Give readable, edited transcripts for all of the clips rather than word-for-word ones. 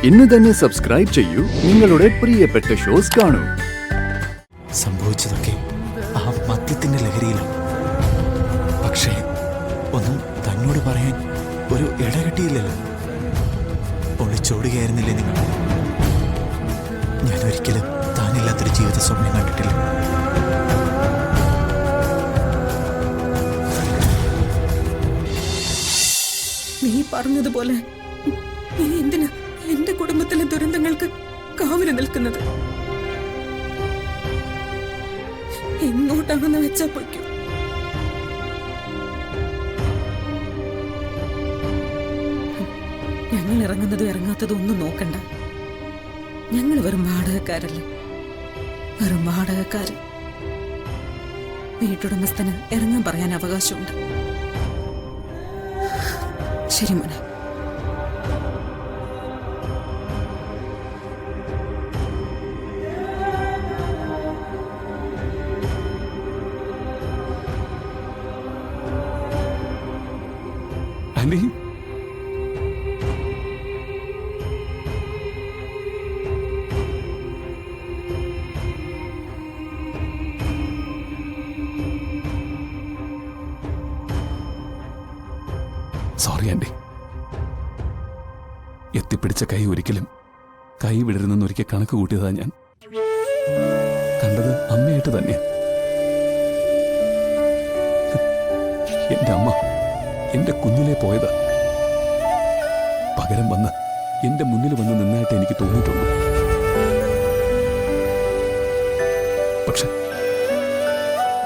ഇന്ന് തന്നെ സബ്സ്ക്രൈബ് ചെയ്യൂ, നിങ്ങളുടെ പ്രിയപ്പെട്ട ഷോസ് കാണൂ. സംഭവിച്ചതൊക്കെ ആ മദ്യത്തിന്റെ ലഹരിയിലാണ്. പക്ഷേ ഒന്നും തന്നോട് പറയാൻ ഒരു ഇടകെട്ടിയില്ലല്ലോ. ഒളിച്ചോടുകയായിരുന്നില്ലേ നിങ്ങൾ? ഞാൻ ഒരിക്കലും താനില്ലാത്തൊരു ജീവിത സ്വപ്നം കണ്ടിട്ടില്ല. നീ പറഞ്ഞതുപോലെ നീ എന്തിനാ എന്റെ കുടുംബത്തിലെ ദുരന്തങ്ങൾക്ക് കാവല് നിൽക്കുന്നത്? എങ്ങോട്ടാണെന്ന് വെച്ചാ പൊയ്ക്കും. ഞങ്ങൾ ഇറങ്ങുന്നതും ഇറങ്ങാത്തതും ഒന്നും നോക്കണ്ട. ഞങ്ങൾ വെറും വാടകക്കാരല്ല, വെറും വാടകക്കാര്. വീട്ടുടമസ്ഥന് ഇറങ്ങാൻ പറയാൻ അവകാശമുണ്ട്. ശരി മോനെ. Anti, sorry aunty. എത്തിപ്പിടിച്ച കൈ ഒരിക്കലും കൈ വിടരുന്നെന്നൊരിക്കൽ കണക്ക് കൂട്ടിയതാ ഞാൻ. കണ്ടത് അമ്മയായിട്ട് തന്നെ. എന്റെ അമ്മ എന്റെ കുഞ്ഞിലെ പോയതാ. പകരം വന്ന് എന്റെ മുന്നിൽ വന്ന് നിന്നായിട്ട് എനിക്ക് തോന്നിയിട്ടുള്ളൂ. പക്ഷെ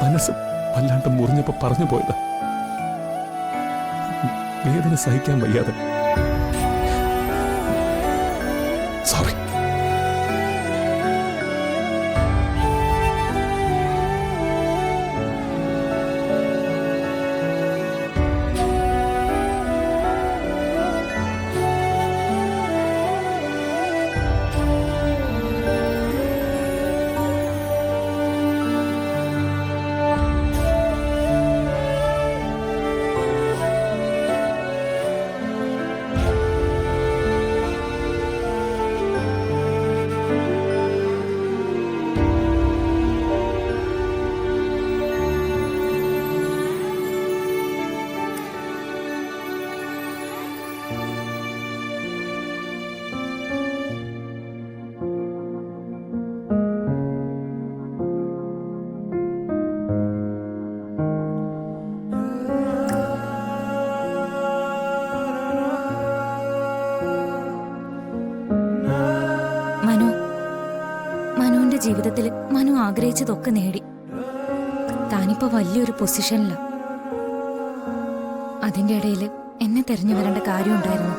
മനസ്സ് വല്ലാണ്ട് മുറിഞ്ഞപ്പോ പറഞ്ഞു പോയതാ. വേദന സഹിക്കാൻ വയ്യാതെ. സോറി. ജീവിതത്തിൽ മനു ആഗ്രഹിച്ചതൊക്കെ നേടി. താനിപ്പോ വലിയൊരു പൊസിഷനില. അതിന്റെ ഇടയിൽ എന്നെ തെരഞ്ഞു വരേണ്ട കാര്യമുണ്ടായിരുന്നു.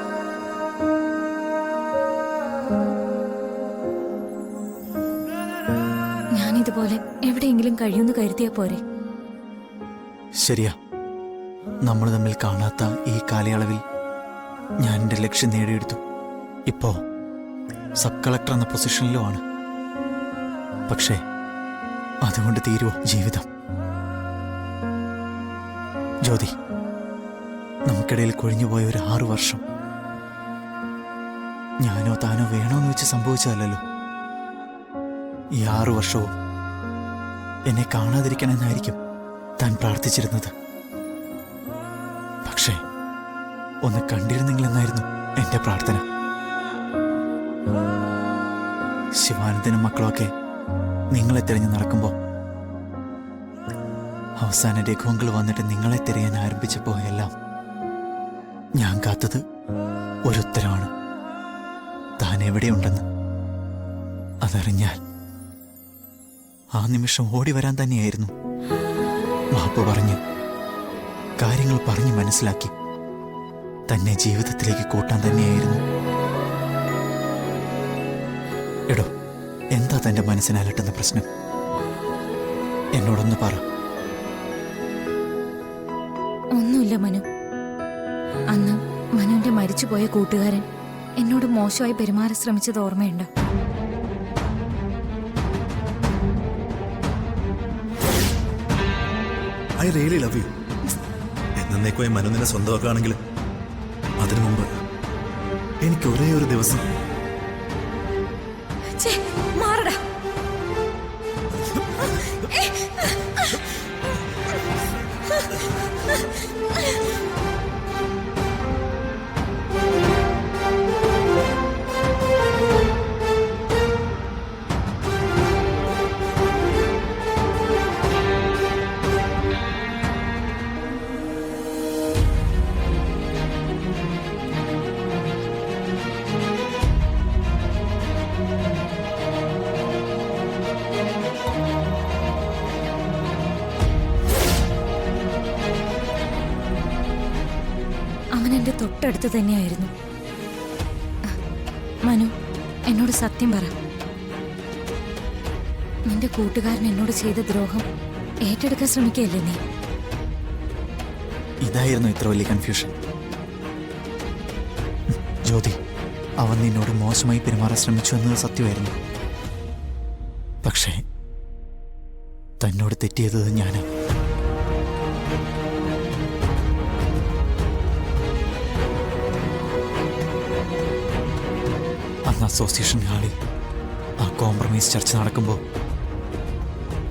ഞാനിതുപോലെ എവിടെയെങ്കിലും കഴിയുമെന്ന് കരുതിയാ പോരെ? ശരിയാ. നമ്മൾ തമ്മിൽ കാണാത്ത ഈ കാലയളവിൽ ഞാൻ എൻ്റെ ലക്ഷ്യം നേടിയെടുത്തു. ഇപ്പോ സബ് കളക്ടർ എന്ന പൊസിഷനിലുമാണ്. പക്ഷേ അതുകൊണ്ട് തീരുവോ ജീവിതം? ജ്യോതി, നമുക്കിടയിൽ കൊഴിഞ്ഞുപോയ ഒരു 6 വർഷം ഞാനോ താനോ വേണോന്ന് വെച്ച് സംഭവിച്ചതല്ലോ. ഈ 6 വർഷവും എന്നെ കാണാതിരിക്കണമെന്നായിരിക്കും താൻ പ്രാർത്ഥിച്ചിരുന്നത്. പക്ഷേ ഒന്ന് കണ്ടിരുന്നെങ്കിലെന്നായിരുന്നു എൻ്റെ പ്രാർത്ഥന. ശിവാനന്ദനും മക്കളുമൊക്കെ നിങ്ങളെ തിരഞ്ഞു നടക്കുമ്പോൾ അവസാന രഘുവങ്കിൾ വന്നിട്ട് നിങ്ങളെ തിരയാൻ ആരംഭിച്ചപ്പോൾ എല്ലാം ഞാൻ കാത്തത് ഒരു ഉത്തരവാണ്. താൻ എവിടെയുണ്ടെന്ന് അതറിഞ്ഞാൽ ആ നിമിഷം ഓടി വരാൻ തന്നെയായിരുന്നു. മാപ്പ് പറഞ്ഞ് കാര്യങ്ങൾ പറഞ്ഞ് മനസ്സിലാക്കി തന്നെ ജീവിതത്തിലേക്ക് കൂട്ടാൻ തന്നെയായിരുന്നു. എടോ, എന്താ തന്റെ മനസ്സിനെ അലട്ടുന്ന പ്രശ്നം? എന്നോടൊന്ന് പറ. ഒന്നുമില്ല മനു. അന്ന് മനുവിന്റെ മരിച്ചുപോയ കൂട്ടുകാരൻ എന്നോട് മോശമായി പെരുമാറാൻ ശ്രമിച്ചത് ഓർമ്മയുണ്ടോ? I really love you. എന്നേക്കുമായി മനു നിന്നെ സ്വന്തമാക്കുകയാണെങ്കിൽ അതിനു മുമ്പ് എനിക്ക് ഒരേ ഒരു ദിവസം തൊട്ടടുത്ത് തന്നെയായിരുന്നു. മനു, എന്നോട് സത്യം പറ. നിന്റെ കൂട്ടുകാരൻ എന്നോട് ചെയ്ത ദ്രോഹം ഏറ്റെടുക്കാൻ ശ്രമിക്കുകയല്ലേ നീ? ഇതായിരുന്നു ഇത്ര വലിയ കൺഫ്യൂഷൻ. ജ്യോതി, അവൻ നിന്നോട് മോശമായി പെരുമാറാൻ ശ്രമിച്ചു എന്നത് സത്യമായിരുന്നു. പക്ഷേ തന്നോട് തെറ്റിയത് ഞാനാ. അന്ന് അസോസിയേഷൻ ഹാളിൽ ആ കോംപ്രമൈസ് ചർച്ച നടക്കുമ്പോൾ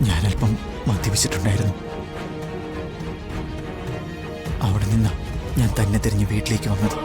ഞാനല്പം മദ്യപിച്ചിട്ടുണ്ടായിരുന്നു. അവിടെ നിന്ന് ഞാൻ തന്നെ തിരിഞ്ഞ് വീട്ടിലേക്ക് വന്നത്.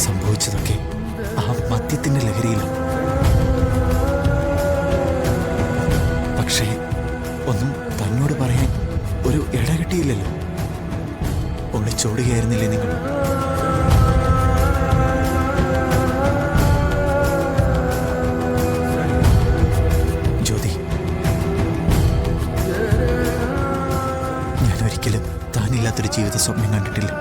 സംഭവിച്ചതൊക്കെ ആ മദ്യത്തിന്റെ ലഹരിയിലാണ്. പക്ഷേ ഒന്നും തന്നോട് പറയാൻ ഒരു ഇടകിട്ടിയില്ലല്ലോ. ഒളിച്ചോടുകയായിരുന്നില്ലേ നിങ്ങൾ? ജ്യോതി, ഞാൻ ഒരിക്കലും താനില്ലാത്തൊരു ജീവിത സ്വപ്നം കണ്ടിട്ടില്ല.